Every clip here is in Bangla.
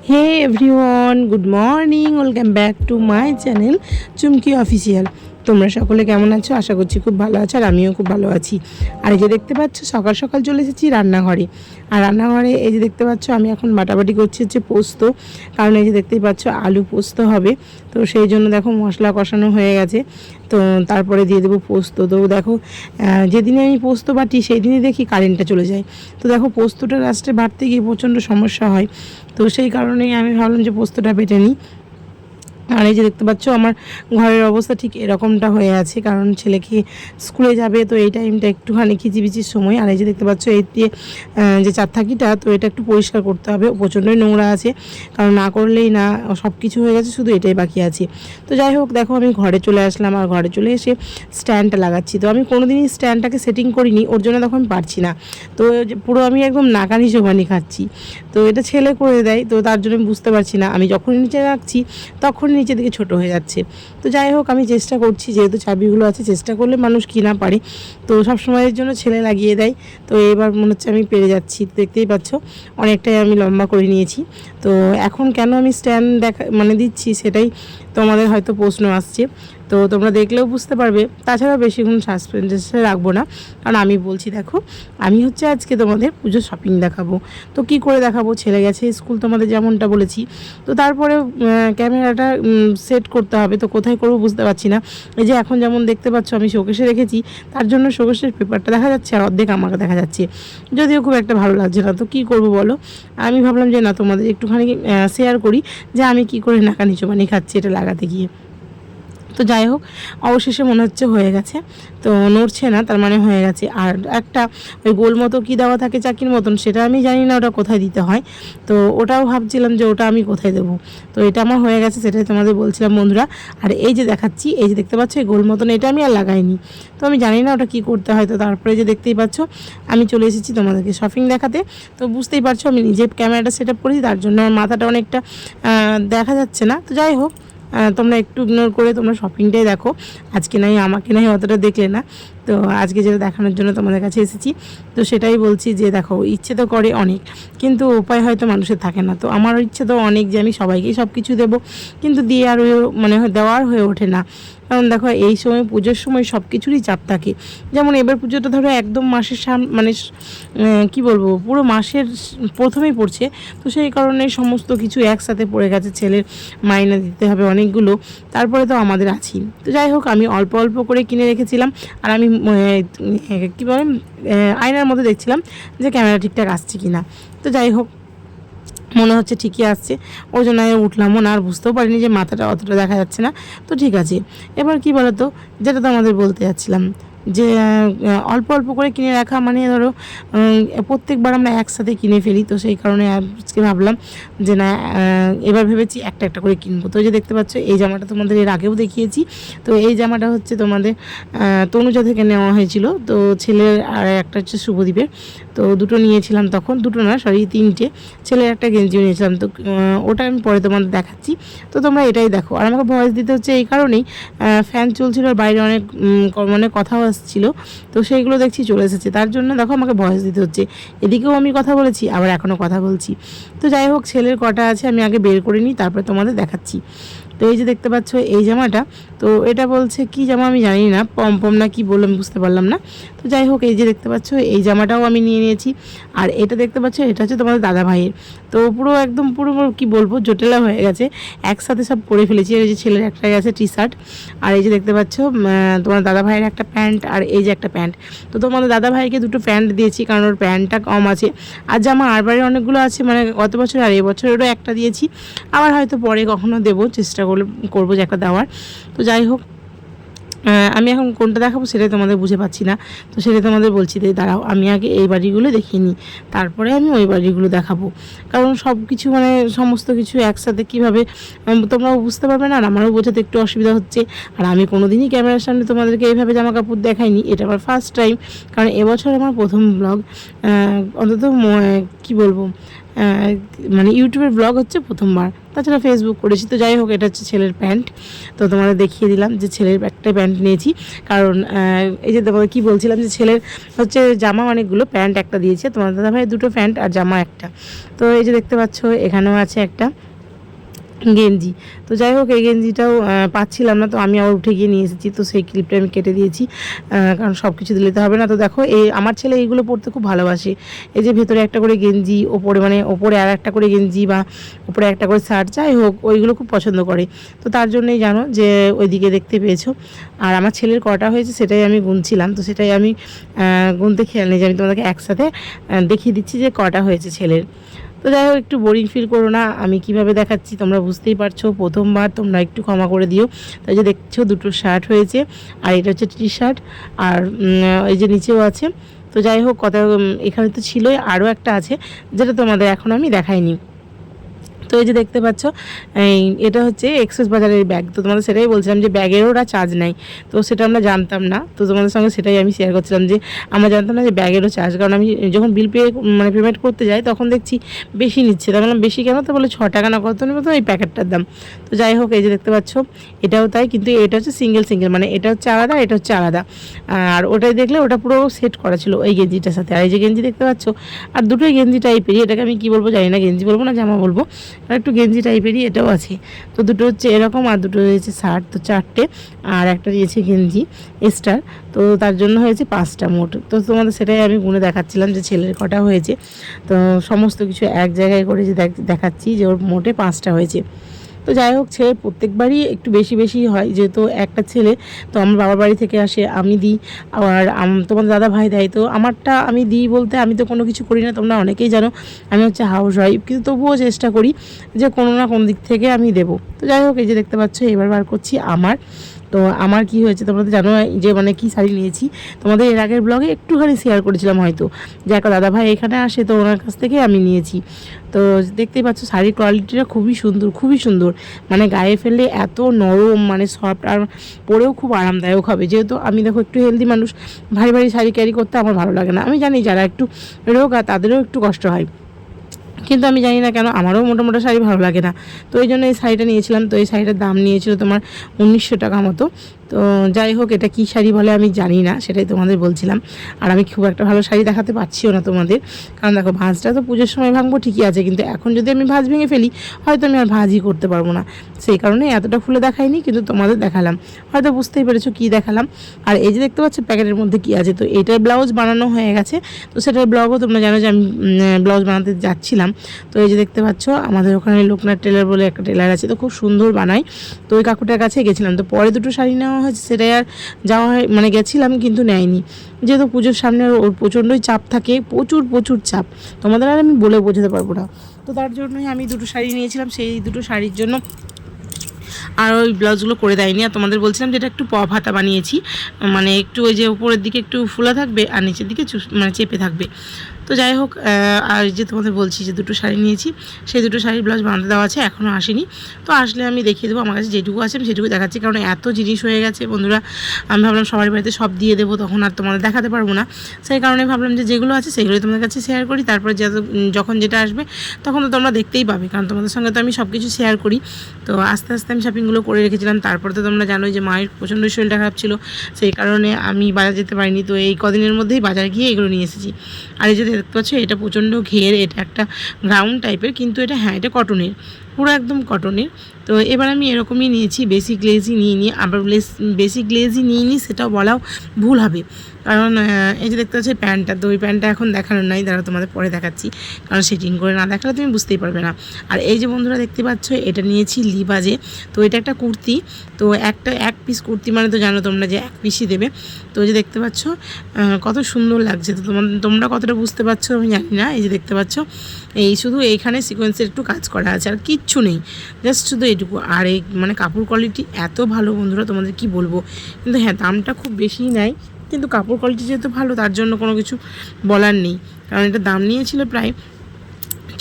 Hey everyone, good morning, welcome back to my channel Chumki official. তোমরা সকলে কেমন আছো? আশা করছি খুব ভালো আছো, আর আমিও খুব ভালো আছি। আর এই যে দেখতে পাচ্ছ, সকাল সকাল চলে এসেছি রান্নাঘরে। আর রান্নাঘরে এই যে দেখতে পাচ্ছ, আমি এখন বাটাবাটি করছি হচ্ছে পোস্ত। কারণ এই যে দেখতেই পাচ্ছ আলু পোস্ত হবে, তো সেই জন্য দেখো মশলা কষানো হয়ে গেছে। তো তারপরে দিয়ে দেবো পোস্ত। তো দেখো যেদিনে আমি পোস্ত বাটি সেই দিনই দেখি কারেন্টটা চলে যায়। তো দেখো পোস্তটা লাস্টে বাটতে গিয়ে প্রচণ্ড সমস্যা হয়। তো সেই কারণেই আমি ভাবলাম যে পোস্তটা বেটে নিই। আর এই যে দেখতে পাচ্ছ আমার ঘরের অবস্থা ঠিক এরকমটা হয়ে আছে, কারণ ছেলেকে স্কুলে যাবে, তো এই টাইমটা একটুখানি খিচিবিচির সময়। আর এই যে দেখতে পাচ্ছ এই দিয়ে যে চারথাকিটা, তো এটা একটু পরিষ্কার করতে হবে, প্রচণ্ডই নোংরা আছে, কারণ না করলেই না। সব কিছু হয়ে গেছে, শুধু এটাই বাকি আছে। তো যাই হোক, দেখো আমি ঘরে চলে আসলাম, আর ঘরে চলে এসে স্ট্যান্ডটা লাগাচ্ছি। তো আমি কোনোদিনই স্ট্যান্ডটাকে সেটিং করিনি, ওর জন্য তখন পারছি না। তো পুরো আমি একদম নাকানি চোবানি খাচ্ছি। তো এটা ছেলে করে দেয়, তো তার জন্য আমি বুঝতে পারছি না। আমি যখনই নিচে রাখছি তখন নিচের দিকে ছোট হয়ে যাচ্ছে। তো যাই হোক, আমি চেষ্টা করছি, যেহেতু চাবিগুলো আছে, চেষ্টা করলে মানুষ কি না পারে। তো সব সময়ের জন্য ছেলে লাগিয়ে দেয়। তো এবার মনে হচ্ছে আমি পেরে যাচ্ছি। দেখতেই পাচ্ছ অনেকটাই আমি লম্বা করে নিয়েছি। তো এখন কেন আমি স্ট্যান্ড দিচ্ছি, সেটাই তোমাদের হয়তো প্রশ্ন আসছে। তো তোমরা দেখলেও বুঝতে পারবে। তাছাড়া বেশিক্ষণ সাসপেন্সে রাখবো না, কারণ আমি বলছি, দেখো আমি হচ্ছে আজকে তোমাদের পুজোর শপিং দেখাবো। তো কি করে দেখাবো, ছেলে গেছে স্কুল তোমাদের যেমনটা বলেছি। তো তারপরে ক্যামেরাটা সেট করতে হবে, তো কোথায় করবো বুঝতে পারছি না। এই যে এখন যেমন দেখতে পাচ্ছ আমি শোকেসে রেখেছি, তার জন্য শোকেসের পেপারটা দেখা যাচ্ছে আর অর্ধেক আমাকে দেখা যাচ্ছে, যদিও খুব একটা ভালো লাগছে না। তো কী করবো বলো? আমি ভাবলাম যে না, তোমাদের একটুখানি শেয়ার করি যে আমি কি করে নাকানি চোবানি খাচ্ছি এটা লাগাতে গিয়ে। তো যাই হোক, অবশেষে মনে হচ্ছে হয়ে গেছে। তো নড়ছে না, তার মানে হয়ে গেছে। আর একটা ওই গোল মতো কী দেওয়া থাকে চাকির মতন, সেটা আমি জানি না ওটা কোথায় দিতে হয়। তো ওটাও ভাবছিলাম যে ওটা আমি কোথায় দেবো। তো এটা আমার হয়ে গেছে, সেটাই তোমাদের বলছিলাম বন্ধুরা। আর এই যে দেখাচ্ছি, এই যে দেখতে পাচ্ছ এই গোল মতন, এটা আমি আর লাগাইনি। তো আমি জানি না ওটা কী করতে হয়। তো তারপরে যে দেখতেই পাচ্ছ আমি চলে এসেছি তোমাদেরকে শপিং দেখাতে। তো বুঝতেই পারছো আমি নিজে ক্যামেরাটা সেট আপ করেছি, তার জন্য আমার মাথাটা অনেকটা দেখা যাচ্ছে না। তো যাই হোক, তোমরা একটু ইগনোর করে তোমরা শপিংটাই দেখো। আজকে নাই আমাকে নাই অতটা দেখলে না। তো আজকে যেটা দেখানোর জন্য তোমাদের কাছে এসেছি, তো সেটাই বলছি যে দেখো, ইচ্ছে তো করে অনেক, কিন্তু উপায় হয়তো মানুষের থাকে না। তো আমার ইচ্ছে তো অনেক যে আমি সবাইকেই সব কিছু দেবো, কিন্তু দিয়ে আর দেওয়ার হয়ে ওঠে না। কারণ দেখো, এই সময় পুজোর সময় সব কিছুরই চাপ থাকে। যেমন এবার পুজোটা ধরো একদম মাসের কি বলবো, পুরো মাসের প্রথমেই পড়ছে। তো সেই কারণে সমস্ত কিছু একসাথে পড়ে গেছে। ছেলের মাইনে দিতে হবে অনেকগুলো, তারপরে তো আমাদের আছি। তো যাই হোক, আমি অল্প অল্প করে কিনে রেখেছিলাম। আর আমি কী বলে আয়নার মধ্যে দেখছিলাম যে ক্যামেরা ঠিকঠাক আসছে কি না। তো যাই হোক, মনে হচ্ছে ঠিকই আসছে, ওই জন্য আমি উঠলামও না, আর বুঝতেও পারিনি যে মাথাটা অতটা দেখা যাচ্ছে না। তো ঠিক আছে, এবার কি বলো তো, যেটা তো আমাদের বলতে যাচ্ছিলাম, যে অল্প অল্প করে কিনে রাখা মানে ধরো প্রত্যেকবার আমরা একসাথে কিনে ফেলি। তো সেই কারণে আজকে ভাবলাম যে না, এবার ভেবেছি একটা একটা করে কিনবো। তো যে দেখতে পাচ্ছ এই জামাটা তোমাদের এর আগেও দেখিয়েছি। তো এই জামাটা হচ্ছে তোমাদের তনুজা থেকে নেওয়া হয়েছিল। তো ছেলের আর একটা হচ্ছে শুভদীপের। তো দুটো নিয়েছিলাম তখন, দুটো না সরি তিনটে। ছেলের একটা গেঞ্জিও নিয়েছিলাম। তো ওটা আমি পরে তোমাদের দেখাচ্ছি। তো তোমরা এটাই দেখো। আর আমাকে ভয়েস দিতে হচ্ছে এই কারণেই, ফ্যান চলছিল আর বাইরে অনেক কথাও আসছিল। তো সেইগুলো দেখছি চলে এসেছে, তার জন্য দেখো আমাকে ভয়েস দিতে হচ্ছে। এদিকেও আমি কথা বলেছি, আবার এখনও কথা বলছি। তো যাই হোক, ছেলের কটা আছে আমি আগে বের করে নিই, তারপরে তোমাদের দেখাচ্ছি। তো এই যে দেখতে পাচ্ছ এই জামাটা, তো এটা বলছে কি জামা আমি জানি না, পম না কি বললাম বুঝতে পারলাম না। তো যাই হোক, এই যে দেখতে পাচ্ছ এই জামাটাও আমি নিয়ে নিয়েছি। আর এটা দেখতে পাচ্ছ, এটা হচ্ছে তোমাদের দাদা ভাইয়ের। তো পুরো একদম পুরো কি বলবো, জটিলা হয়ে গেছে, একসাথে সব পরে ফেলেছি। এই যে ছেলের একটাই আছে টি শার্ট, আর এই যে দেখতে পাচ্ছ তোমার দাদা ভাইয়ের একটা প্যান্ট, আর এই যে একটা প্যান্ট। তো তোমাদের দাদা ভাইকে দুটো প্যান্ট দিয়েছি, কারণ ওর প্যান্টটা কম আছে। আর জামা আর বাড়ির অনেকগুলো আছে, মানে গত বছর আর এবছরেরও একটা দিয়েছি। আবার হয়তো পরে কখনো দেবো, চেষ্টা করবো যে একটা দেওয়ার। তো যাই হোক, আমি এখন কোনটা দেখাবো সেটাই তোমাদের বুঝে পাচ্ছি না। তো সেটাই তোমাদের বলছি, দাঁড়াও আমি আগে এই বাড়িগুলো দেখিয়ে নিই, তারপরে আমি ওই বাড়িগুলো দেখাবো। কারণ সব কিছু সমস্ত কিছু একসাথে কীভাবে তোমরাও বুঝতে পারবে না, আর আমারও বোঝাতে একটু অসুবিধা হচ্ছে। আর আমি কোনো দিনই ক্যামেরার সামনে তোমাদেরকে এইভাবে জামা কাপড় দেখাইনি, এটা আমার ফার্স্ট টাইম। কারণ এবছর আমার প্রথম ব্লগ, অন্তত কী বলবো, ইউটিউবের ব্লগ হচ্ছে প্রথমবার। তো তাছাড়া ফেসবুক করেছি। তো যাই হোক, এটা হচ্ছে ছেলের প্যান্ট। তো তোমাদের দেখিয়ে দিলাম যে ছেলের একটা প্যান্ট নিয়েছি, কারণ এই যে তোমাদের কী বলছিলাম যে ছেলের হচ্ছে জামা অনেকগুলো, প্যান্ট একটা দিয়েছে, তোমার দাদাভাই দুটো প্যান্ট আর জামা একটা। তো এই যে দেখতে পাচ্ছ এখানেও আছে একটা গেঞ্জি। তো যাই হোক, এই গেঞ্জিটাও পাচ্ছিলাম না, তো আমি আবার উঠে গিয়ে নিয়ে এসেছি। তো সেই ক্লিপটা আমি কেটে দিয়েছি, কারণ সব কিছু দিতে হবে না। তো দেখো, এই আমার ছেলে এইগুলো পরতে খুব ভালোবাসে। এই যে ভেতরে একটা করে গেঞ্জি, ওপরে মানে ওপরে আর একটা করে গেঞ্জি, বা ওপরে একটা করে শার্ট, যাই হোক ওইগুলো খুব পছন্দ করে। তো তার জন্যই জানো যে ওইদিকে দেখতে পেয়েছো। আর আমার ছেলের কটা হয়েছে সেটাই আমি গুনছিলাম, তো সেটাই আমি গুনতে খেয়াল নেই যে আমি তোমাদেরকে একসাথে দেখিয়ে দিচ্ছি যে কটা হয়েছে ছেলের। তো যাই হোক, একটু বোরিং ফিল করো না, আমি কিভাবে দেখাচ্ছি তোমরা বুঝতেই পারছো, প্রথমবার, তোমরা একটু ক্ষমা করে দিও। তাই যে দেখছো দুটো শার্ট হয়েছে, আর এটা হচ্ছে টি শার্ট, আর এই যে নিচেও আছে। তো যাই হোক, কথা এখানে তো ছিলই, আরও একটা আছে যেটা তোমাদের এখন আমি দেখাইনি। তো এই যে দেখতে পাচ্ছ, এটা হচ্ছে এক্সপ্রেস বাজারের ব্যাগ। তো তোমাদের সেটাই বলছিলাম যে ব্যাগেরও ওরা চার্জ নেয়, তো সেটা আমরা জানতাম না। তো তোমাদের সঙ্গে সেটাই আমি শেয়ার করছিলাম যে আমরা জানতাম না যে ব্যাগেরও চার্জ, কারণ আমি যখন বিল মানে পেমেন্ট করতে যাই তখন দেখছি বেশি নিচ্ছে। তার বললাম বেশি কেন? তো বলে 6 টাকা না কত নেবো, তো এই প্যাকেটটার দাম। তো যাই হোক, এই যে দেখতে পাচ্ছ এটাও তাই, কিন্তু এটা হচ্ছে সিঙ্গেল, মানে এটা হচ্ছে আলাদা, এটা হচ্ছে আলাদা। আর ওটাই দেখলে ওটা পুরো সেট করা ছিল এই গেঞ্জিটার সাথে। আর এই যে গেঞ্জি দেখতে পাচ্ছ, আর দুটোই গেঞ্জি টাইপেরই, এটাকে আমি কী বলবো জানি না, গেঞ্জি বলবো না জামা বলবো, আর একটু গেঞ্জি টাইপেরই এটাও আছে। তো দুটো হচ্ছে এরকম, আর দুটো হয়েছে শার্ট, তো 4টে, আর একটা দিয়েছে গেঞ্জি স্টার। তো তার জন্য হয়েছে 5টা মোট। তো তোমাদের সেটাই আমি গুনে দেখাচ্ছিলাম যে ছেলের কটা হয়েছে। তো সমস্ত কিছু এক জায়গায় করে যে দেখাচ্ছি যে ওর মোটে 5টা হয়েছে। তো যাই হোক, ছেলের প্রত্যেকবারই একটু বেশি বেশি হয়, যেহেতু একটা ছেলে। তো আমার বাবার বাড়ি থেকে আসে, আমি দিই, আর তোমার দাদা ভাই দেয়। তো আমারটা আমি দিই বলতে, আমি তো কোনো কিছু করি না, তোমরা অনেকেই জানো আমি হচ্ছে হাউস ওয়াইফ, কিন্তু তবুও চেষ্টা করি যে কোনো না কোনো দিক থেকে আমি দেবো। তো যাই হোক, এই যে দেখতে পাচ্ছ এবার বার করছি আমার। তো আমার কি হয়েছে তোমরা তো জানো যে মানে কি শাড়ি নিয়েছি, তোমাদের এর আগের ব্লগে একটুখানি শেয়ার করেছিলাম হয়তো, যে একটা দাদা ভাই এখানে আসে, তো ওনার কাছ থেকে আমি নিয়েছি। তো দেখতেই পাচ্ছ শাড়ির কোয়ালিটিটা খুবই সুন্দর, খুবই সুন্দর, মানে গায়ে ফেললে এত নরম, মানে সফট, আর পরেও খুব আরামদায়ক হবে। যেহেতু আমি দেখো একটু হেলদি মানুষ, ভারী ভারী শাড়ি ক্যারি করতে আমার ভালো লাগে না। আমি জানি যারা একটু রোগা তাদেরও একটু কষ্ট হয়, কিন্তু আমি জানি না কেন আমারও মোটা মোটা শাড়ি ভালো লাগে না। তো এই জন্য এই শাড়িটা নিয়েছিলাম। তো এই শাড়িটার দাম নিয়েছিল তোমার 1900 টাকা মতো। তো যাই হোক, এটা কী শাড়ি বলে আমি জানি না, সেটাই তোমাদের বলছিলাম। আর আমি খুব একটা ভালো শাড়ি দেখাতে পারছিও না তোমাদের, কারণ দেখো ভাঁজটা তো পুজোর সময় ভাঙবো ঠিকই আছে, কিন্তু এখন যদি আমি ভাঁজ ভেঙে ফেলি হয়তো আমি আর ভাঁজই করতে পারবো না। সেই কারণে এতটা খুলে দেখাইনি, কিন্তু তোমাদের দেখালাম, হয়তো বুঝতেই পেরেছো কী দেখালাম। আর এই যে দেখতে পাচ্ছ প্যাকেটের মধ্যে কী আছে, তো এটার ব্লাউজ বানানো হয়ে গেছে। তো সেটার ব্লগও তোমরা জানো যে আমি ব্লাউজ বানাতে যাচ্ছিলাম। তো এই যে দেখতে পাচ্ছ আমাদের ওখানে লোকনাথ টেলার বলে একটা টেলার আছে, তো খুব সুন্দর বানায়। তো ওই কাকুটার কাছে গেছিলাম। তো পরে দুটো শাড়ি নেওয়া হয়েছে, সেটাই আর যাওয়া হয় মানে গেছিলাম কিন্তু নেয়নি, যেহেতু পুজোর সামনে ওর প্রচণ্ডই চাপ থাকে, প্রচুর প্রচুর চাপ, তোমাদের আর আমি বলে বোঝাতে পারবো না। তো তার জন্যই আমি দুটো শাড়ি নিয়েছিলাম, সেই দুটো শাড়ির জন্য আর ওই ব্লাউজগুলো করে দেয়নি। আর তোমাদের বলছিলাম যে এটা একটু পপ হাতা বানিয়েছি, মানে একটু ওই যে উপরের দিকে একটু ফুলা থাকবে আর নিচের দিকে মানে চেপে থাকবে। তো যাই হোক, আর যে তোমাদের বলছি যে দুটো শাড়ি নিয়েছি, সেই দুটো শাড়ির ব্লাউজ বানাতে দেওয়া আছে, এখনও আসেনি। তো আসলে আমি দেখিয়ে দেবো, আমার কাছে যেটুকু আছে আমি সেটুকু দেখাচ্ছি, কারণ এত জিনিস হয়ে গেছে বন্ধুরা, আমি ভাবলাম সবার বাড়িতে সব দিয়ে দেবো, তখন আর তোমাদের দেখাতে পারবো না। সেই কারণে ভাবলাম যে যেগুলো আছে সেগুলোই তোমাদের কাছে শেয়ার করি, তারপরে যখন যেটা আসবে তখন তো তোমরা দেখতেই পাবে, কারণ তোমাদের সঙ্গে তো আমি সব কিছু শেয়ার করি। তো আস্তে আস্তে আমি শপিংগুলো করে রেখেছিলাম। তারপর তো তোমরা জানোই যে মায়ের প্রচণ্ড শরীরটা খারাপ ছিল, সেই কারণে আমি বাজার যেতে পারিনি। তো এই কদিনের মধ্যেই বাজার গিয়ে এগুলো নিয়ে এসেছি। আর এই যে দেখতে পাচ্ছ এটা প্রচণ্ড ঘের, এটা একটা গ্রাউন্ড টাইপের, কিন্তু এটা হ্যাঁ এটা কটনের, পুরো একদম কটনের। তো এবার আমি এরকমই নিয়েছি, বেসি গ্লেজি নিয়ে নিই, আবার বেসি গ্লেজি নিয়ে নিই সেটাও বলাও ভুল হবে, কারণ এই যে দেখতে পাচ্ছি প্যান্টটা, তো ওই প্যান্টটা এখন দেখানোর নাই, তারা তোমাদের পরে দেখাচ্ছি, কারণ সেটিং করে না দেখালে তুমি বুঝতেই পারবে না। আর এই যে বন্ধুরা দেখতে পাচ্ছ এটা নিয়েছি লিবাজে, তো এটা একটা কুর্তি, তো এক পিস কুর্তি মানে তো জানো তোমরা যে এক পিসই দেবে। তো এই যে দেখতে পাচ্ছ কত সুন্দর লাগছে, তো তোমরা কতটা বুঝতে পারছো আমি জানি না। এই যে দেখতে পাচ্ছ এই শুধু এইখানে সিকোয়েন্সের একটু কাজ করা আছে, আর কিচ্ছু নেই, জাস্ট শুধু এইটুকু। আর এই মানে কাপড় কোয়ালিটি এত ভালো বন্ধুরা, তোমাদের কি বলবো। কিন্তু হ্যাঁ দামটা খুব বেশিই নেয়, কিন্তু কাপড় কোয়ালিটি যেহেতু ভালো তার জন্য কোনো কিছু বলার নেই, কারণ এটা দাম নিয়েছিল প্রায়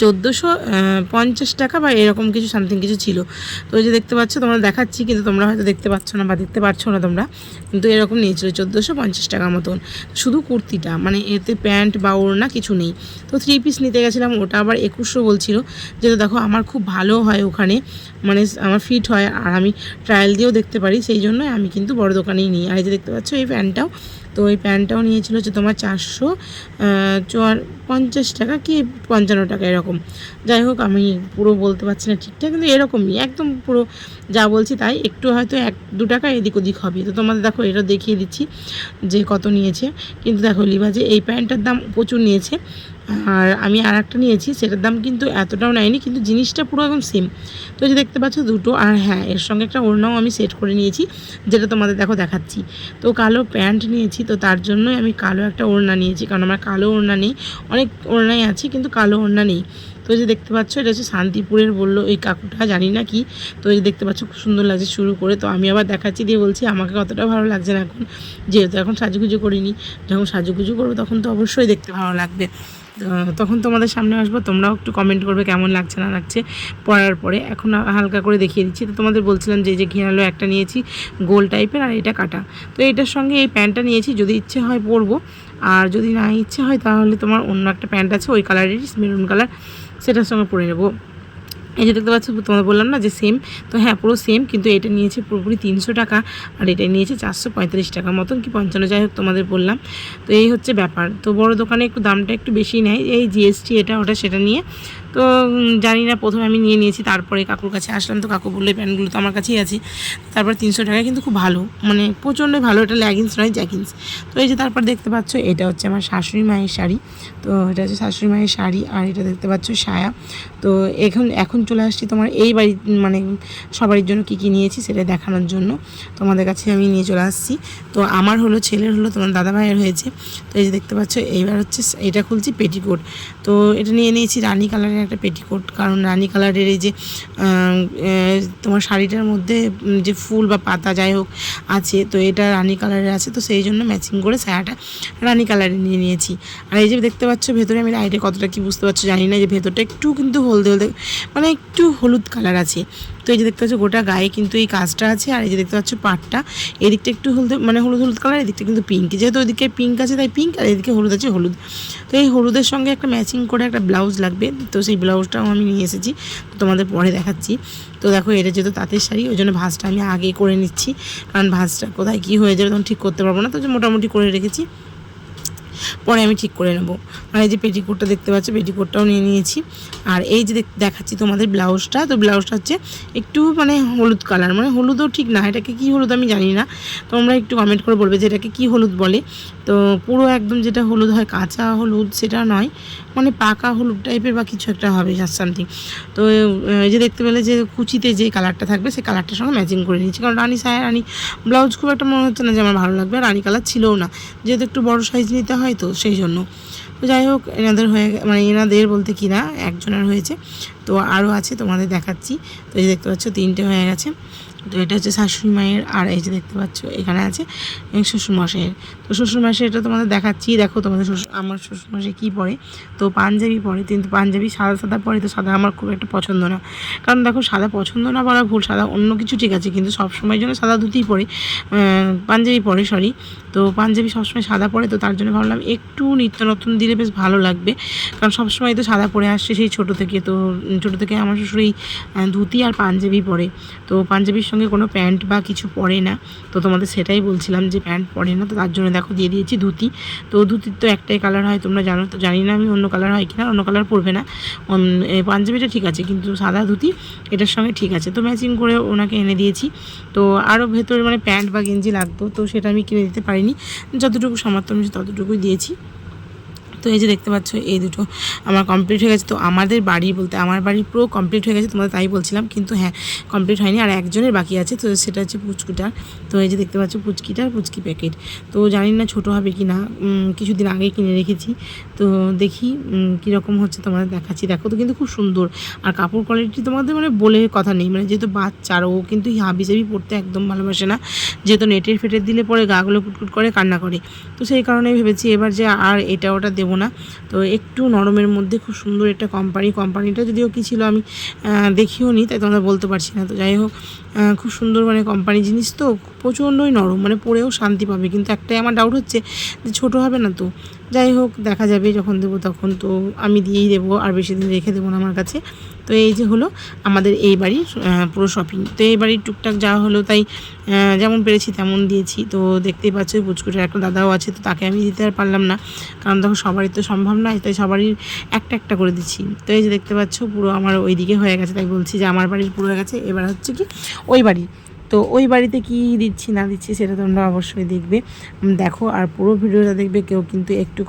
1450 টাকা বা এরকম কিছু সামথিং কিছু ছিল। তো এই যে দেখতে পাচ্ছ, তোমরা দেখাচ্ছি কিন্তু তোমরা হয়তো দেখতে পাচ্ছ না বা দেখতে পারছো না তোমরা, কিন্তু এরকম নিয়েছিল 1450 টাকার মতন শুধু কুর্তিটা, মানে এতে প্যান্ট বা ওড়না কিছু নেই। তো 3 পিস নিতে গেছিলাম, ওটা আবার 2100 বলছিল। যেটা দেখো আমার খুব ভালো হয় ওখানে, মানে আমার ফিট হয় আর আমি ট্রায়াল দিয়েও দেখতে পারি, সেই জন্য আমি কিন্তু বড় দোকানেই নিই। আর এই যে দেখতে পাচ্ছ এই প্যান্টটাও, তো এই প্যান্টটাও নিয়েছিল হচ্ছে তোমার 450 টাকা কি 55 টাকা এরকম। যাই হোক, আমি পুরো বলতে পারছি না ঠিকঠাক, কিন্তু এরকমই একদম পুরো যা বলছি তাই, একটু হয়তো 1-2 টাকা এদিক ওদিক হবে। তো তোমাদের দেখো এটা দেখিয়ে দিচ্ছি যে কত নিয়েছে। কিন্তু দেখো লিবাজে এই প্যান্টটার দাম প্রচুর নিয়েছে, আর আমি আর একটা নিয়েছি সেটার দাম কিন্তু এতটাও নেয়নি, কিন্তু জিনিসটা পুরো একদম সেম। তো যে দেখতে পাচ্ছ দুটো, আর হ্যাঁ এর সঙ্গে একটা ওড়নাও আমি সেট করে নিয়েছি, যেটা তোমাদের দেখো দেখাচ্ছি। তো কালো প্যান্ট নিয়েছি, তো তার জন্যই আমি কালো একটা ওড়না নিয়েছি, কারণ আমার কালো ওড়না নেই। অনেক ওড়নাই আছে কিন্তু কালো ওড়না নেই। তো এই যে দেখতে পাচ্ছ এটা হচ্ছে শান্তিপুরের, বললো এই কাকুটা, জানি না কি। তো এই যে দেখতে পাচ্ছ খুব সুন্দর লাগছে শুরু করে। তো আমি আবার দেখাচ্ছি দিয়ে বলছি আমাকে অতটা ভালো লাগছে না এখন, যেহেতু এখন সাজুগুজু করিনি। যখন সাজুগুজু করবো তখন তো অবশ্যই দেখতে ভালো লাগবে। তখন তোমাদের সামনে আসবো, তোমরাও একটু কমেন্ট করবে কেমন লাগছে না লাগছে পরার পরে। এখন হালকা করে দেখিয়ে দিচ্ছি। তো তোমাদের বলছিলাম যে ঘিরালো একটা নিয়েছি গোল টাইপের, আর এটা কাটা। তো এটার সঙ্গে এই প্যান্টটা নিয়েছি, যদি ইচ্ছে হয় পরবো, আর যদি না ইচ্ছে হয় তাহলে তোমার অন্য একটা প্যান্ট আছে ওই কালারেরই, মেরুন কালার, সেটার সঙ্গে পরে নেবো। এই যে দেখতে পাচ্ছ, তোমাদের বললাম না যে সেম, তো হ্যাঁ পুরো সেম, কিন্তু এটা নিয়েছে পুরোপুরি 300 টাকা, আর এটা নিয়েছে 435 টাকা মতন কি 55, যাই হোক তোমাদের বললাম। তো এই হচ্ছে ব্যাপার। তো বড় দোকানে একটু দামটা একটু বেশি নেয়, এই জিএসটি এটা ওটা সেটা নিয়ে। তো জানি না, প্রথমে আমি নিয়েছি, তারপরে কাকুর কাছে আসলাম, তো কাকু বললো প্যান্টগুলো তো আমার কাছেই আছে। তারপর 300 টাকায় কিন্তু খুব ভালো, মানে প্রচণ্ড ভালো, এটা লেগিংস নয় জ্যাগিংস। তো এই যে তারপর দেখতে পাচ্ছ এটা হচ্ছে আমার শাশুড়ি মায়ের শাড়ি। তো এটা হচ্ছে শাশুড়ি মায়ের শাড়ি, আর এটা দেখতে পাচ্ছ সায়া। তো এখন চলে আসছি তোমার এই বাড়ি, মানে সবারই জন্য কী কী নিয়েছি সেটা দেখানোর জন্য তোমাদের কাছে আমি নিয়ে চলে আসছি। তো আমার হলো, ছেলের হলো, তোমার দাদা ভাইয়ের হয়েছে। তো এই যে দেখতে পাচ্ছ এইবার হচ্ছে এটা খুলছি পেটিকোট। তো এটা নিয়ে নিয়েছি রানি কালারের একটা পেটিকোট, কারণ রানি কালারের এই যে তোমার শাড়িটার মধ্যে যে ফুল বা পাতা যাই হোক আছে, তো এটা রানি কালারের আছে, তো সেই জন্য ম্যাচিং করে সায়াটা রানি কালারের নিয়ে নিয়েছি। আর এই যে দেখতে পাচ্ছ ভেতরে, আমি লাইটে কতটা কি বুঝতে পারছো জানি না, যে ভেতরটা একটু কিন্তু হলদে হলদে, মানে একটু হলুদ কালার আছে। তো এই যে দেখতে পাচ্ছ গোটা গায়ে কিন্তু এই কাজটা আছে। আর এই যে দেখতে পাচ্ছ পাটটা, এদিকটা একটু হলদে, মানে হলুদ হলুদ কালার, এদিকটা কিন্তু পিঙ্ক, যেহেতু ওইদিকে পিঙ্ক আছে তাই পিঙ্ক, আর এদিকে হলুদ আছে হলুদ। তো এই হলুদের সঙ্গে একটা ম্যাচিং করে একটা ব্লাউজ লাগবে, তো সেই ব্লাউজটাও আমি নিয়ে এসেছি, তো তোমাদের পরে দেখাচ্ছি। তো দেখো এটা যেহেতু তাঁতের শাড়ি, ওই জন্য ভাঁজটা আমি আগে করে নিচ্ছি, কারণ ভাঁজটা কোথায় কী হয়ে যাবে তখন ঠিক করতে পারবো না, তো মোটামুটি করে রেখেছি, পরে আমি ঠিক করে নেবো। আর এই যে পেটিকোটটা দেখতে পাচ্ছি, পেটিকোটটাও নিয়ে নিয়েছি। আর এই যে দেখাচ্ছি তোমাদের ব্লাউজটা, তো ব্লাউজটা হচ্ছে একটু মানে হলুদ কালার, মানে হলুদও ঠিক না, এটাকে কী হলুদ আমি জানি না, তোমরা একটু কমেন্ট করে বলবে যে এটাকে কী হলুদ বলে। তো পুরো একদম যেটা হলুদ হয় কাঁচা হলুদ সেটা নয়, মানে পাকা হলুদ টাইপের বা কিছু একটা হবে সামথিং। তো এই যে দেখতে পেলে যে কুচিতে যে কালারটা থাকবে সেই কালারটার সঙ্গে ম্যাচিং করে নিয়েছি, কারণ রানি সায়া রানি ব্লাউজ খুব একটা মনে হচ্ছে না যে আমার ভালো লাগবে, রানি কালার ছিলও না, যেহেতু একটু বড় সাইজ নিতে হয় তো সেই জন্য। তো যাই হোক, এনাদের হয়ে, মানে এনাদের বলতে কি না, একজনের হয়েছে, তো আরও আছে তোমাদের দেখাচ্ছি। তো এই যে দেখতে পাচ্ছ 3টে হয়ে গেছে। তো এটা হচ্ছে শাশুড়ি মায়ের, আর এই যে দেখতে পাচ্ছ এখানে আছে শ্বশুরমশাইয়ের। তো শ্বশুরমশাই এটা তোমাদের দেখাচ্ছি। দেখো তোমাদের আমার শ্বশুরমশাই কী পরে, তো পাঞ্জাবি পরে, কিন্তু পাঞ্জাবি সাদা সাদা পরে, তো সাদা আমার খুব একটা পছন্দ না, কারণ দেখো সাদা পছন্দ না বলা ভুল, সাদা অন্য কিছু ঠিক আছে, কিন্তু সবসময়ের জন্য সাদা ধুতিই পরে, পাঞ্জাবি পরে সরি। তো পাঞ্জাবি সবসময় সাদা পরে, তো তার জন্য ভাবলাম একটু নিত্য নতুন দিলে বেশ ভালো লাগবে, কারণ সবসময় তো সাদা পরে আসছে সেই ছোটো থেকে। তো ছোটো থেকে আমার শ্বশুর এই ধুতি আর পাঞ্জাবি পরে, তো পাঞ্জাবির সঙ্গে কোনো প্যান্ট বা কিছু পরে না। তো তোমাদের সেটাই বলছিলাম যে প্যান্ট পরে না, তো তার জন্য দেখো দিয়ে দিয়েছি ধুতি। তো ধুতির তো একটাই কালার হয় তোমরা জানো, তো জানি না আমি অন্য কালার হয় কিনা, অন্য কালার পরবে না। পাঞ্জাবিটা ঠিক আছে, কিন্তু সাদা ধুতি এটার সঙ্গে ঠিক আছে, তো ম্যাচিং করে ওনাকে এনে দিয়েছি। তো আরও ভেতরে মানে প্যান্ট বা গেঞ্জি লাগতো, তো সেটা আমি কিনে দিতে পারিনি, যতটুকু সামর্থ্য আমি ততটুকুই দিয়েছি। তো এই যে দেখতে পাচ্ছ এই দুটো আমার কমপ্লিট হয়ে গেছে। তো আমাদের বাড়ি বলতে আমার বাড়ি পুরো কমপ্লিট হয়ে গেছে, তোমাদের তাই বলছিলাম, কিন্তু হ্যাঁ কমপ্লিট হয়নি, আর একজনের বাকি আছে, তো সেটা হচ্ছে পুচকুটার। তো এই যে দেখতে পাচ্ছ পুচকিটার পুচকি প্যাকেট, তো জানি না ছোটো হবে কি না, কিছুদিন আগে কিনে রেখেছি, তো দেখি কীরকম হচ্ছে তোমাদের দেখাচ্ছি। দেখো তো কিন্তু খুব সুন্দর, আর কাপড় কোয়ালিটি তোমাদের মানে বলে কথা নেই, মানে যেহেতু বাচ্চার ও কিন্তু হাবিজাবি পড়তে একদম ভালোবাসে না, যেহেতু নেটের ফেটের দিলে পরে গাগুলো কুটকুট করে কান্না করে, তো সেই কারণে ভেবেছি এবার যে আর এটা ওটা দেবো দেবো না। তো একটু নরমের মধ্যে খুব সুন্দর একটা কোম্পানিটা যদিও কী ছিল আমি দেখিও নি, তাই তোমরা বলতে পারছি না। তো যাই হোক, খুব সুন্দর মানে কোম্পানি জিনিস তো প্রচণ্ডই নরম, মানে পরেও শান্তি পাবে। কিন্তু একটাই আমার ডাউট হচ্ছে যে ছোটো হবে না তো। যাই হোক, দেখা যাবে যখন দেবো তখন। তো আমি দিয়েই দেবো, আর বেশি দিন রেখে দেবো না আমার কাছে। তো এই যে হলো আমাদের এই বাড়ির পুরো শপিং। তো এই বাড়ির টুকটাক যা হলো তাই যেমন পেরেছি তেমন দিয়েছি। তো দেখতেই পাচ্ছ পুচকুটের একটা দাদাও আছে, তো তাকে আমি দিতে আর পারলাম না, কারণ তখন সবারই তো সম্ভব নয়, তাই সবারই একটা একটা করে দিচ্ছি। তো এই যে দেখতে পাচ্ছ পুরো আমার ওই দিকে হয়ে গেছে, তাই বলছি যে আমার বাড়ির পুরো হয়ে গেছে। এবার হচ্ছে কি ওই বাড়ি। তো ওই বাড়িতে কি দিচ্ছি না দিচ্ছি সেটা তোমরা অবশ্যই দেখবে, দেখো। আর পুরো ভিডিওটা দেখবে, কেউ কিন্তু একটু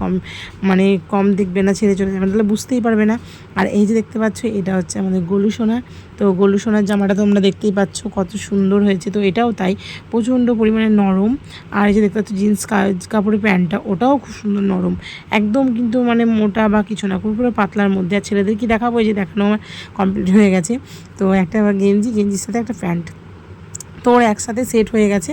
কম দেখবে না, ছেড়ে চলে যাবে, তাহলে বুঝতেই পারবে না। আর এই যে দেখতে পাচ্ছ এটা হচ্ছে আমাদের গোলু সোনা। তো গোলু সোনার জামাটা তোমরা দেখতেই পাচ্ছ কত সুন্দর হয়েছে। তো এটাও তাই, প্রচণ্ড পরিমাণে নরম। আর এই যে দেখতে পাচ্ছ জিন্স কাপড়ের প্যান্টটা, ওটাও খুব সুন্দর নরম, একদম কিন্তু মানে মোটা বা কিছু না, পুরো পাতলার মধ্যে। আর ছেলেদের কি দেখাবো, এই যে দেখানো আমার কমপ্লিট হয়ে গেছে। তো একটা গেঞ্জির সাথে একটা প্যান্ট, তো ওর একসাথে সেট হয়ে গেছে।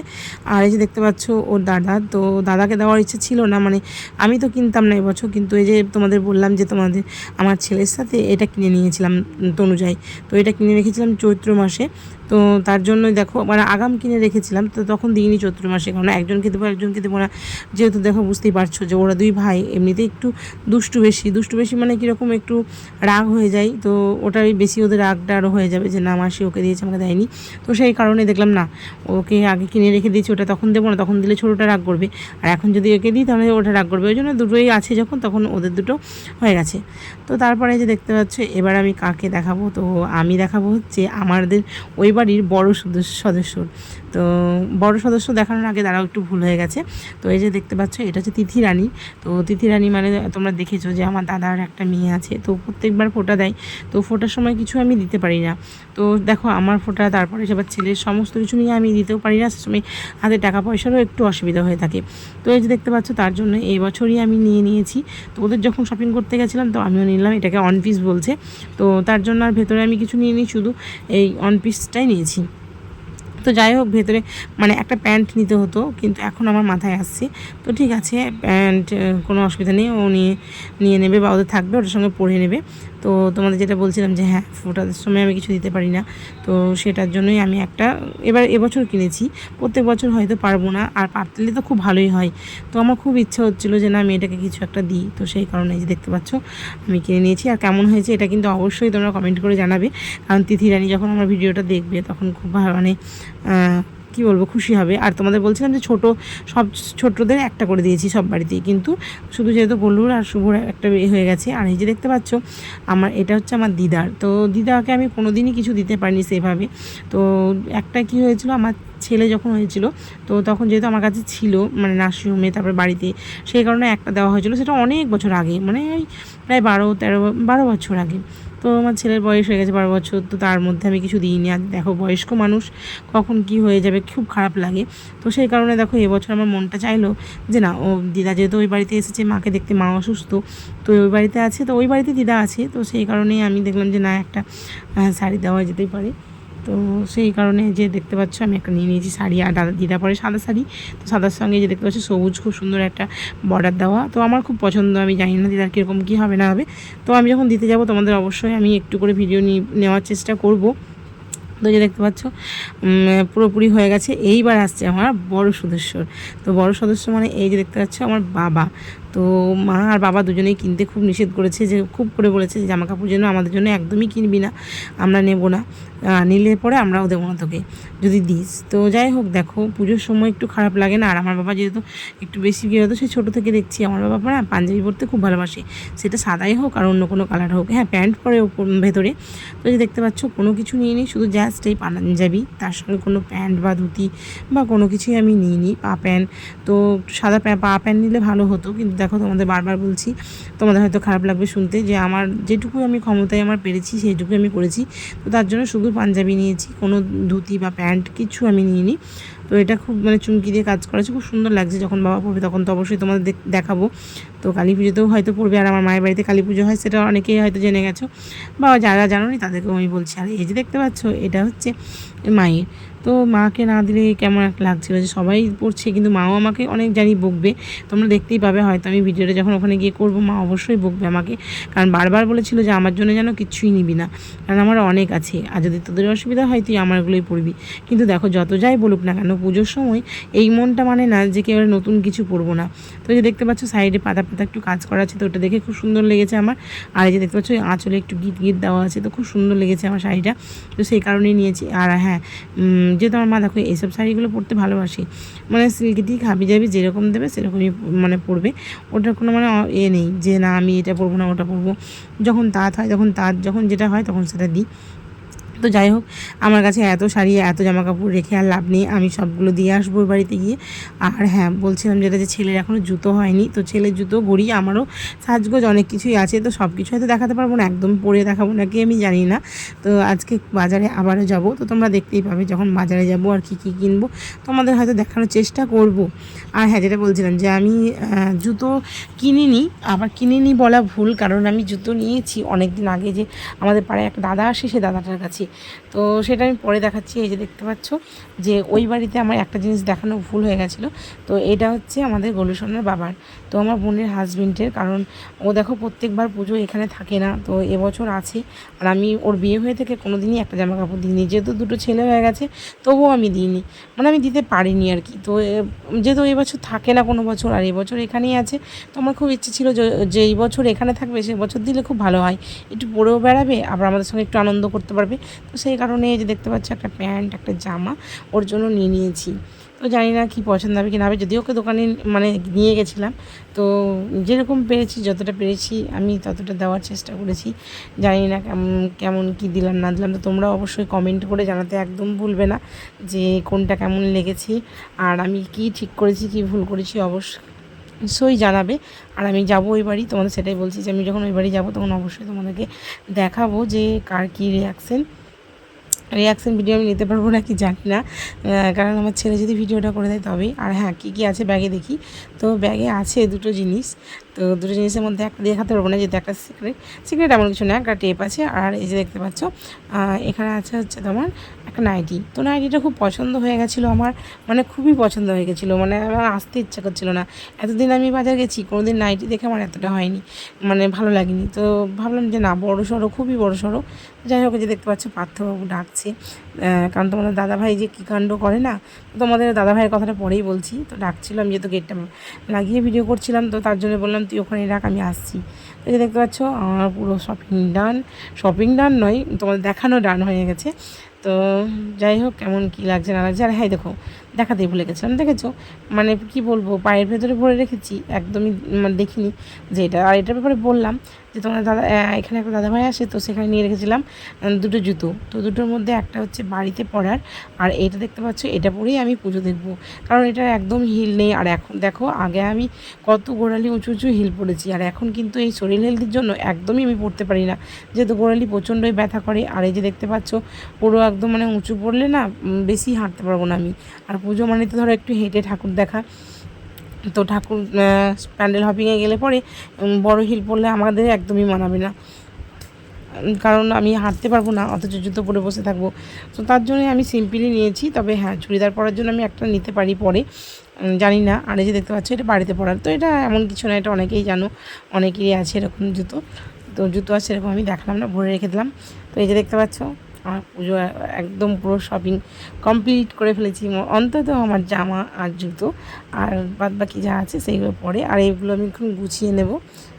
আর এই যে দেখতে পাচ্ছ ওর দাদা, তো দাদাকে দেওয়ার ইচ্ছে ছিল না, মানে আমি তো কিনতাম না এবছর, কিন্তু এই যে তোমাদের বললাম যে আমার ছেলের সাথে এটা কিনে নিয়েছিলাম তনুজাই। তো এটা কিনে রেখেছিলাম চৈত্র মাসে। তো তার জন্যই দেখো, মানে আগাম কিনে রেখেছিলাম, তো তখন দিইনি চৈত্র মাসে, কারণ একজনকে দেবো না। যেহেতু দেখো বুঝতেই পারছো যে ওরা দুই ভাই এমনিতে একটু দুষ্টু বেশি, মানে কীরকম একটু রাগ হয়ে যায়। তো ওটাই বেশি, ওদের রাগটা আরও হয়ে যাবে যে না মাসি ওকে দিয়েছে আমাকে দেয়নি। তো সেই কারণে দেখলাম না, ওকে আগে কিনে রেখে দিয়েছি, ওটা তখন দেবো না, তখন দিলে ছোটোটা রাগ করবে। আর এখন যদি ওকে দিই তাহলে ওটা রাগ করবে, ওই জন্য দুটোই আছে যখন, তখন ওদের দুটো হয়ে গেছে। তো তারপরে যে দেখতে পাচ্ছ এবার আমি কাকে দেখাবো, তো আমি দেখাবো হচ্ছে আমাদের ওই বাড়ির বড় সদস্য। তো বড় সদস্য দেখানোর আগে তারাও একটু ভুল হয়ে গেছে। তো এই যে দেখতে পাচ্ছ এটা হচ্ছে তিথি রানী। তো তিথি রানী মানে তোমরা দেখেছো যে আমার দাদার একটা মেয়ে আছে, তো প্রত্যেকবার ফোঁটা দেয়। তো ফোঁটার সময় কিছু আমি দিতে পারি না। তো দেখো আমার ফোঁটা, তারপরে সবার ছেলের সমস্ত কিছু নিয়ে আমি দিতেও পারি না, সে সময় হাতে টাকা পয়সারও একটু অসুবিধা হয়ে থাকে। তো এই যে দেখতে পাচ্ছ তার জন্য এই বছরই আমি নিয়েছি। তো ওদের যখন শপিং করতে গেছিলাম তো আমিও নিলাম, এটাকে অন পিস বলছে। তো তার জন্য আর ভেতরে আমি কিছু নিয়ে নিই, শুধু এই অন পিসটাই নিয়েছি। তো যাই হোক, ভেতরে মানে একটা প্যান্ট নিতে হতো, কিন্তু এখন আমার মাথায় আসছে। তো ঠিক আছে, প্যান্ট কোনো অসুবিধা নেই, ও নিয়ে নেবে বা ওদের থাকবে, ওটার সঙ্গে পরে নেবে। তো তোমাদের যেটা বলছিলাম যে হ্যাঁ, ফোটার সময় আমি কিছু দিতে পারি না, তো সেটার জন্যই আমি একটা এবছর কিনেছি। প্রত্যেক বছর হয়তো পারবো না, আর পারলে তো খুব ভালোই হয়। তো আমার খুব ইচ্ছা হচ্ছিলো যে না আমি এটাকে কিছু একটা দিই, তো সেই কারণে যে দেখতে পাচ্ছ আমি কিনে নিয়েছি। আর কেমন হয়েছে এটা কিন্তু অবশ্যই তোমরা কমেন্ট করে জানাবে, কারণ তিথি রানী যখন আমার ভিডিওটা দেখবে তখন খুব মানে কী বলবো, খুশি হবে। আর তোমাদের বলছিলাম যে সব ছোটদের একটা করে দিয়েছি সব বাড়িতেই, কিন্তু শুধু যেহেতু গোলুর আর শুভর একটা হয়ে গেছে। আর এই যে দেখতে পাচ্ছ এটা হচ্ছে আমার দিদার। তো দিদাকে আমি কোনো দিনই কিছু দিতে পারিনি সেভাবে। তো একটা কি হয়েছিল, আমার ছেলে যখন হয়েছিল, তো তখন যেহেতু আমার কাছে ছিল মানে নার্সিংহোমে, তারপরে বাড়িতে, সেই কারণে একটা দেওয়া হয়েছিল। সেটা অনেক বছর আগে, মানে ওই প্রায় 12 বছর আগে। তো আমার ছেলের বয়স হয়ে গেছে 12 বছর, তো তার মধ্যে আমি কিছু দিইনি। আর দেখো বয়স্ক মানুষ কখন কি হয়ে যাবে, খুব খারাপ লাগে। তো সেই কারণে দেখো এবছর আমার মনটা চাইলো যে না, ও দিদা যেহেতু ওই বাড়িতে এসেছে মাকে দেখতে, মা অসুস্থ, তো ওই বাড়িতে আছে, তো ওই বাড়িতে দিদা আছে, তো সেই কারণেই আমি দেখলাম যে না একটা শাড়ি দেওয়া যেতেই পারে। তো সেই কারণে যে দেখতে পাচ্ছ আমি একটা নিয়ে নিয়েছি শাড়ি। আর দিদা পরে সাদা শাড়ি, তো সাদার সঙ্গে যে দেখতে পাচ্ছি সবুজ খুব সুন্দর একটা বর্ডার দেওয়া, তো আমার খুব পছন্দ। আমি জানি না দিদার কীরকম কী হবে না হবে, তো আমি যখন দিতে যাব তোমাদের অবশ্যই আমি একটু করে ভিডিও নেওয়ার চেষ্টা করব। তো যে দেখতে পাচ্ছ পুরোপুরি হয়ে গেছে। এইবার আসছে আমার বড় সদস্যর। তো বড় সদস্য মানে এই যে দেখতে পাচ্ছ আমার বাবা। তো মা আর বাবা দুজনেই কিনতে খুব নিষেধ করেছে, যে খুব করে বলেছে যে জামা কাপড় যেন আমাদের জন্য একদমই কিনবি না, আমরা নেব না, নিলে পরে আমরাও দেবো না তোকে যদি দিস। তো যাই হোক, দেখো পুজোর সময় একটু খারাপ লাগে না। আর আমার বাবা যেহেতু একটু বেশি বিয়ে হতো, সে ছোটো থেকে দেখছি আমার বাবা না পাঞ্জাবি পরতে খুব ভালোবাসে, সেটা সাদাই হোক আর অন্য কোনো কালার হোক। হ্যাঁ, প্যান্ট পরে ভেতরে। তো যে দেখতে পাচ্ছ কোনো কিছু নিয়ে নিই, শুধু জাস্ট এই পাঞ্জাবি, তার সঙ্গে কোনো প্যান্ট বা ধুতি বা কোনো কিছুই আমি নিইনি। পা প্যান্ট, তো সাদা পা প্যান্ট নিলে ভালো হতো, কিন্তু দেখো তোমাদের বারবার বলছি, তোমাদের হয়তো খারাপ লাগবে শুনতে, যে আমার যেটুকু আমি ক্ষমতায় আমার পেরেছি সেইটুকু আমি করেছি। তো তার জন্য শুধু পাঞ্জাবি নিয়েছি, কোনো ধুতি বা প্যান্ট কিছু আমি নিইনি। তো এটা খুব মানে চুমকি দিয়ে কাজ করেছে, খুব সুন্দর লাগছে। যখন বাবা পড়বে তখন তো অবশ্যই তোমাদের দেখাবো। তো তো কালী পুজোতেও হয়তো পড়বে। আর আমার মায়ের বাড়িতে কালী পুজো হয়, সেটা অনেকেই হয়তো জেনে গেছো, বা যারা জানোনি তাদেরকেও আমি বলছি। আর এই যে দেখতে পাচ্ছ, এটা হচ্ছে মায়ের। তো মাকে না দিলে কেমন একটা লাগছিলো যে সবাই পড়ছে, কিন্তু মাও আমাকে অনেক জানি বকবে, তোমরা দেখতেই পাবে হয়তো আমি ভিডিওটা যখন ওখানে গিয়ে করবো, মা অবশ্যই বকবে আমাকে, কারণ বারবার বলেছিল যে আমার জন্য যেন কিচ্ছুই নিবি না, কারণ আমার অনেক আছে, আর যদি তোদের অসুবিধা হয় তুই আমারগুলোই পড়বি। কিন্তু দেখো যত যাই বলুক না কেন, পুজোর সময় এই মনটা মানে না যে কেউ নতুন কিছু পরবো না। তো এই যে দেখতে পাচ্ছ সাইডে পাতা পাতা একটু কাজ করা আছে, তো ওটা দেখে খুব সুন্দর লেগেছে আমার। আর এই যে দেখতে পাচ্ছ আঁচলে একটু গিট গিট দেওয়া আছে, তো খুব সুন্দর লেগেছে আমার শাড়িটা, তো সেই কারণেই নিয়েছি। আর হ্যাঁ, যেহেতু আমার মা দেখো এইসব শাড়িগুলো পরতে ভালোবাসি, মানে সিল্কিতেই খাবি যাবি, যেরকম দেবে সেরকমই মানে পরবে, ওটার কোনো মানে নেই যে না আমি এটা পরবো না ওটা পরবো, যখন তাঁত হয় তখন তাঁত, যখন যেটা হয় তখন সেটা দিই। তো যাই হোক, আমার কাছে এত শাড়ি এত জামা কাপড় রেখে আর লাভ নেই, আমি সবগুলো দিয়ে আসবো ওই বাড়িতে গিয়ে। আর হ্যাঁ, বলছিলাম যেটা যে ছেলের এখনও জুতো হয়নি, তো ছেলের জুতো ঘড়ি আমারও সাজগোজ অনেক কিছুই আছে, তো সব কিছু হয়তো দেখাতে পারবো না, একদম পরে দেখাবো নাকি আমি জানি না। তো আজকে বাজারে আবারও যাব, তো তোমরা দেখতেই পাবে যখন বাজারে যাব আর কী কী কিনবো, তোমাদের হয়তো দেখানোর চেষ্টা করব। আর হ্যাঁ, যেটা বলছিলাম যে আমি জুতো কিনিনি, আবার কিনিনি বলা ভুল, কারণ আমি জুতো নিয়েছি অনেক দিন আগে, যে আমাদের পাড়ায় একটা দাদা আসে, সে দাদাটার কাছে, তো সেটা আমি পরে দেখাচ্ছি। এই যে দেখতে পাচ্ছ যে ওই বাড়িতে আমার একটা জিনিস দেখানো ভুল হয়ে গেছিলো, তো এটা হচ্ছে আমাদের গোলুসোনার বাবার, তো আমার বোনের হাজবেন্ডের, কারণ ও দেখো প্রত্যেকবার পুজো এখানে থাকে না, তো এবছর আছে। আর আমি ওর বিয়ে হয়ে থেকে কোনো দিনই একটা জামা কাপড় দিইনি, যেহেতু দুটো ছেলে হয়ে গেছে তবুও আমি দিইনি, মানে আমি দিতে পারিনি আর কি। তো যেহেতু এবছর থাকে না কোনো বছর, আর এবছর এখানেই আছে, তো আমার খুব ইচ্ছে ছিল যে এই বছর এখানে থাকবে, সে বছর দিলে খুব ভালো হয়, একটু পরেও বেড়াবে, আবার আমাদের সঙ্গে একটু আনন্দ করতে পারবে। তো সেই কারণে এই যে দেখতে পাচ্ছি একটা প্যান্ট একটা জামা ওর জন্য নিয়ে নিয়েছি। তো জানি না কি পছন্দ হবে কি না হবে, যদিও ওকে দোকানে মানে নিয়ে গেছিলাম, তো যেরকম পেরেছি যতটা পেরেছি আমি ততটা দেওয়ার চেষ্টা করেছি। জানি না কেমন কি দিলাম না দিলাম, তো তোমরা অবশ্যই কমেন্ট করে জানাতে একদম ভুলবে না যে কোনটা কেমন লেগেছে, আর আমি কি ঠিক করেছি কি ভুল করেছি অবশ্যই জানাবে। আর আমি যাবো ওই বাড়ি, তোমাদের সেটাই বলছি যে আমি যখন ওই বাড়ি যাবো তখন অবশ্যই তোমাদেরকে দেখাবো যে কার কী রিয়াকশান ভিডিও আমি নিতে পারবো না কি জানি না, কারণ আমার ছেলে যদি ভিডিওটা করে দেয় তবেই। আর হ্যাঁ, কী কী আছে ব্যাগে দেখি, তো ব্যাগে আছে দুটো জিনিস, তো দুটো জিনিসের মধ্যে একটা দেখাতে পারবো না, যেহেতু একটা সিক্রেট এমন কিছু না, একটা টেপ আছে। আর এই যে দেখতে পাচ্ছ এখানে আছে হচ্ছে তোমার একটা নাইটি, তো নাইটিটা খুব পছন্দ হয়ে গেছিলো আমার, মানে খুবই পছন্দ হয়ে গেছিলো, মানে আমার আসতে ইচ্ছা করছিলো না। এতদিন আমি বাজার গেছি, কোনো দিন নাইটি দেখে আমার এতটা হয়নি, মানে ভালো লাগেনি, তো ভাবলাম যে না, বড়ো সড়ো খুবই বড়ো সড়ো। যাই হোক, যে দেখতে পাচ্ছ পার্থবাবু ডাকছে, কারণ তোমাদের দাদাভাই যে কী কাণ্ড করে না, তোমাদের দাদাভাইয়ের কথাটা পরেই বলছি। তো ডাকছিলাম, যেহেতু গেটটা লাগিয়ে ভিডিও করছিলাম, তো তার জন্য বললাম তুই ওখানে রাখ, আমি আসছি। তো যে দেখতে পাচ্ছ আমার পুরো শপিং ডান নয়, তোমাদের দেখানো ডান হয়ে গেছে। তো যাই হোক, কেমন কী লাগছে না লাগছে। আর হ্যাঁ দেখো, দেখাতেই ভুলে গেছিলাম, দেখেছো মানে কি বলবো, পায়ের ভেতরে ভরে রেখেছি, একদমই মানে দেখিনি যে এটা। আর এটার ব্যাপারে বললাম যে তোমার দাদা এখানে একটা দাদাভাই আসে, তো সেখানে নিয়ে রেখেছিলাম দুটো জুতো, তো দুটোর মধ্যে একটা হচ্ছে বাড়িতে পরার, আর এইটা দেখতে পাচ্ছ এটা পরেই আমি পুজো দেখবো, কারণ এটা একদম হিল নেই। আর এখন দেখো, আগে আমি কত গোড়ালি উঁচু উঁচু হিল পরেছি, আর এখন কিন্তু এই শরীর হেলথের জন্য একদমই আমি পরতে পারি না, যেহেতু গোড়ালি প্রচণ্ডই ব্যথা করে। আর এই যে দেখতে পাচ্ছ পুরো একদম মানে উঁচু পড়লে না বেশি হাঁটতে পারবো না আমি। আর পুজো মানে তো ধরো একটু হেঁটে ঠাকুর দেখা, তো ঠাকুর প্যান্ডেল হপিংয়ে গেলে পরে বড় হিল পরলে আমাদের একদমই মানাবে না, কারণ আমি হাঁটতে পারবো না, অথচ জুতো পরে বসে থাকবো। তো তার জন্যই আমি সিম্পলি নিয়েছি। তবে হ্যাঁ, চুড়িদার পরার জন্য আমি একটা নিতে পারি পরে, জানি না। আর এই যে দেখতে পাচ্ছ এটা বাড়িতে পরার, তো এটা এমন কিছু না, এটা অনেকেই জানো, অনেকেরই আছে এরকম জুতো। তো জুতো আছে এরকম, আমি দেখালাম না, ভরে রেখে দিলাম। তো এই যে দেখতে পাচ্ছ আমার পুজো একদম পুরো শপিং কমপ্লিট করে ফেলেছি, অন্তত আমার জামা আর জুতো, আর বাদ বাকি যা আছে সেইগুলো পরে। আর এইগুলো আমি এখন গুছিয়ে নেব,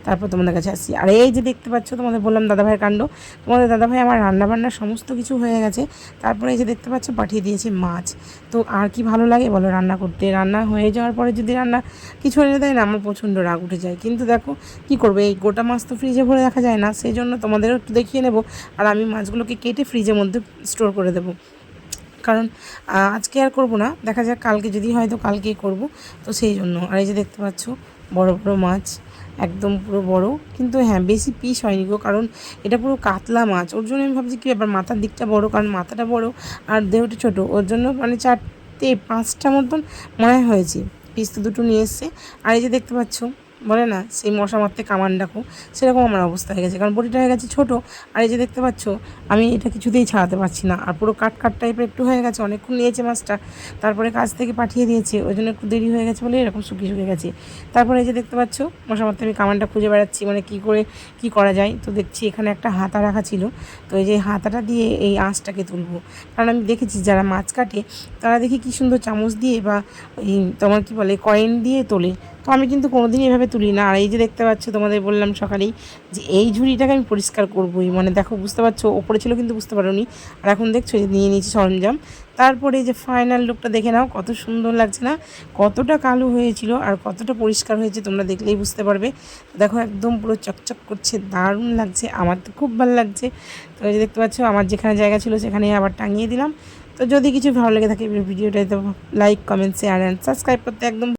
তারপর তোমাদের কাছে আসছি। আর এই যে দেখতে পাচ্ছ, তোমাদের বললাম দাদাভাইয়ের কাণ্ড, তোমাদের দাদাভাই আমার রান্নাবান্না সমস্ত কিছু হয়ে গেছে, তারপরে এই যে দেখতে পাচ্ছ পাঠিয়ে দিয়েছে মাছ। তো আর কি ভালো লাগে বলো রান্না করতে, রান্না হয়ে যাওয়ার পরে যদি রান্না কিছু এনে দেয় না, আমার প্রচণ্ড রাগ উঠে যায়। কিন্তু দেখো কি করবে, এই গোটা মাছ তো ফ্রিজে ভরে রাখা যায় না, সেই জন্য তোমাদেরও একটু দেখিয়ে নেব। আর আমি মাছগুলোকে কেটে ফ্রিজের মধ্যে স্টোর করে দেবো, কারণ আজকে আর করব না, দেখা যাক কালকে যদি হয় তো কালকেই করব, তো সেই জন্য। আর এই যে দেখতে পাচ্ছ বড় বড় মাছ, একদম পুরো বড়, কিন্তু হ্যাঁ বেশি পিস হয়নি গো, কারণ এটা পুরো কাতলা মাছ, ওর জন্য আমি ভাবছি কী ব্যাপার, মাথার দিকটা বড়, কারণ মাথাটা বড় আর দেহটা ছোটো, ওর জন্য মানে 4-5টা মতন মনে হয়েছে, পিস তো দুটো নিয়ে এসছে। আর এই যে দেখতে পাচ্ছ বলে না সেই মশা মারতে কামান ডাকো, সেরকম আমার অবস্থা হয়ে গেছে। কারণ বটিটা হয়ে গেছে ছোটো, আর এই যে দেখতে পাচ্ছ আমি এটা কিছুতেই ছাড়াতে পারছি না, আর পুরো কাট কাট টাইপের একটু হয়ে গেছে। অনেকক্ষণ নিয়েছে মাছটা, তারপরে কাজ থেকে পাঠিয়ে দিয়েছে, ওই জন্য একটু দেরি হয়ে গেছে বলে এরকম শুকিয়ে শুকিয়ে গেছে। তারপরে এই যে দেখতে পাচ্ছ মশা মারতে আমি কামানটা খুঁজে বেড়াচ্ছি, মানে কী করে কী করা যায়। তো দেখছি এখানে একটা হাতা রাখা ছিল, তো এই যে হাতাটা দিয়ে এই আঁশটাকে তুলবো। কারণ আমি দেখেছি যারা মাছ কাটে তারা দেখি কী সুন্দর চামচ দিয়ে বা এই তোমার কী বলে কয়েন দিয়ে তোলে, তো আমি কিন্তু কোনোদিনই এভাবে তুলি না। আর এই যে দেখতে পাচ্ছ তোমাদের বললাম সকালেই যে এই ঝুড়িটাকে আমি পরিষ্কার করবোই, মানে দেখো বুঝতে পারছো ওপরে ছিল কিন্তু বুঝতে পারোনি, আর এখন দেখছো যে নিয়ে নিয়েছি সরঞ্জাম। তারপরে এই যে ফাইনাল লুকটা দেখে নাও, কত সুন্দর লাগছে না, কতটা কালো হয়েছিল আর কতটা পরিষ্কার হয়েছে তোমরা দেখলেই বুঝতে পারবে। দেখো একদম পুরো চকচক করছে, দারুণ লাগছে, আমার তো খুব ভালো লাগছে। তো এই যে দেখতে পাচ্ছ আমার যেখানে জায়গা ছিল সেখানে আবার টাঙিয়ে দিলাম। তো যদি কিছু ভালো লেগে থাকে ভিডিওটাতে like, comment, share and subscribe করতে একদম